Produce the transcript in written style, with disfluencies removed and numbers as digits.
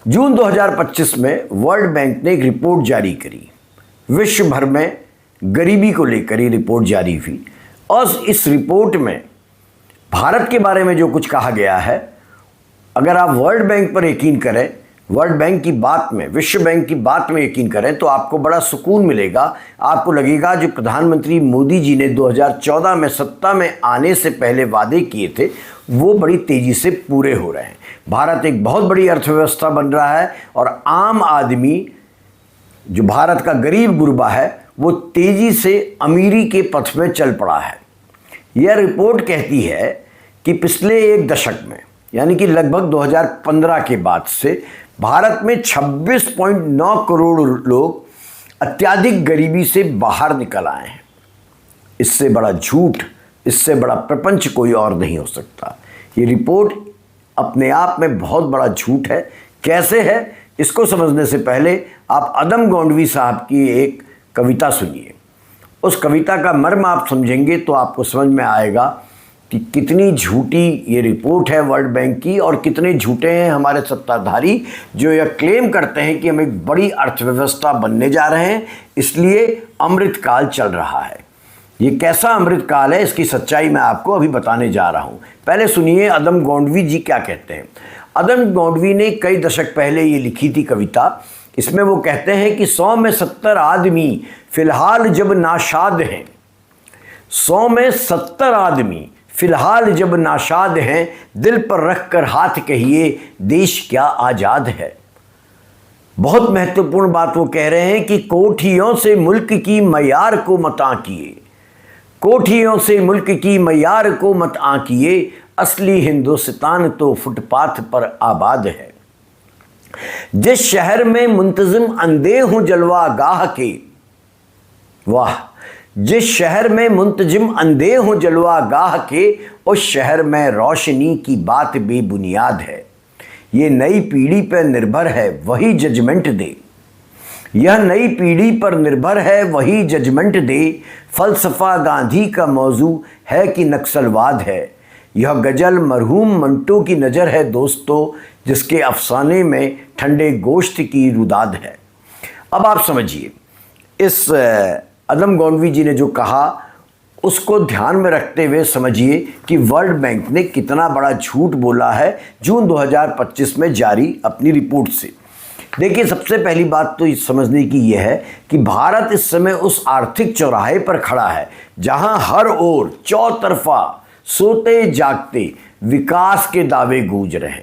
जून 2025 में world bank ने एक रिपोर्ट जारी करी। विश्व भर में गरीबी को लेकर ये रिपोर्ट जारी हुई और इस रिपोर्ट में भारत के बारे में जो कुछ कहा गया है, अगर आप वर्ल्ड बैंक पर यकीन करें, वर्ल्ड बैंक की बात में, विश्व बैंक की बात में यकीन करें तो आपको बड़ा सुकून मिलेगा। आपको लगेगा जो प्रधानमंत्री मोदी जी ने 2014 में सत्ता में आने से पहले वादे किए थे वो बड़ी तेज़ी से पूरे हो रहे हैं। भारत एक बहुत बड़ी अर्थव्यवस्था बन रहा है और आम आदमी, जो भारत का गरीब गुरबा है, वो तेज़ी से अमीरी के पथ में चल पड़ा है। यह रिपोर्ट कहती है कि पिछले एक दशक में, यानी कि लगभग 2015 के बाद से भारत में 26.9 करोड़ लोग अत्यधिक गरीबी से बाहर निकल आए हैं। इससे बड़ा झूठ, इससे बड़ा प्रपंच कोई और नहीं हो सकता। ये रिपोर्ट अपने आप में बहुत बड़ा झूठ है। कैसे है, इसको समझने से पहले आप अदम गोंडवी साहब की एक कविता सुनिए। उस कविता का मर्म आप समझेंगे तो आपको समझ में आएगा कि कितनी झूठी ये रिपोर्ट है वर्ल्ड बैंक की और कितने झूठे हैं हमारे सत्ताधारी जो यह क्लेम करते हैं कि हम एक बड़ी अर्थव्यवस्था बनने जा रहे हैं, इसलिए अमृतकाल चल रहा है। ये कैसा अमृतकाल है, इसकी सच्चाई मैं आपको अभी बताने जा रहा हूँ। पहले सुनिए अदम गोंडवी जी क्या कहते हैं। अदम गोंडवी ने कई दशक पहले ये लिखी थी कविता। इसमें वो कहते हैं कि 100 में 70 आदमी फिलहाल जब नाशाद हैं, 100 में 70 आदमी फिलहाल जब नाशाद हैं, दिल पर रख कर हाथ कहिए देश क्या आज़ाद है। बहुत महत्वपूर्ण बात वो कह रहे हैं कि कोठियों से मुल्क की मयार को मत आंकिए, कोठियों से मुल्क की मयार को मत आंकिए, असली हिंदुस्तान तो फुटपाथ पर आबाद है। जिस शहर में मुंतजिम अंधे हूं जलवा गाह के, वाह, जिस शहर में मुंतजिम अंधे हों जलवा गाह के, उस शहर में रोशनी की बात बेबुनियाद है। ये नई पीढ़ी पर निर्भर है वही जजमेंट दे, यह नई पीढ़ी पर निर्भर है वही जजमेंट दे। फलसफा गांधी का मौजू है कि नक्सलवाद है, यह गजल मरहूम मंटो की नज़र है दोस्तों, जिसके अफसाने में ठंडे गोश्त की रुदाद है। अब आप समझिए, इस अदम गोंडवी जी ने जो कहा उसको ध्यान में रखते हुए समझिए कि वर्ल्ड बैंक ने कितना बड़ा झूठ बोला है जून 2025 में जारी अपनी रिपोर्ट से। देखिए, सबसे पहली बात तो इस समझने की यह है कि भारत इस समय उस आर्थिक चौराहे पर खड़ा है जहां हर ओर चौतरफा सोते जागते विकास के दावे गूंज रहे हैं।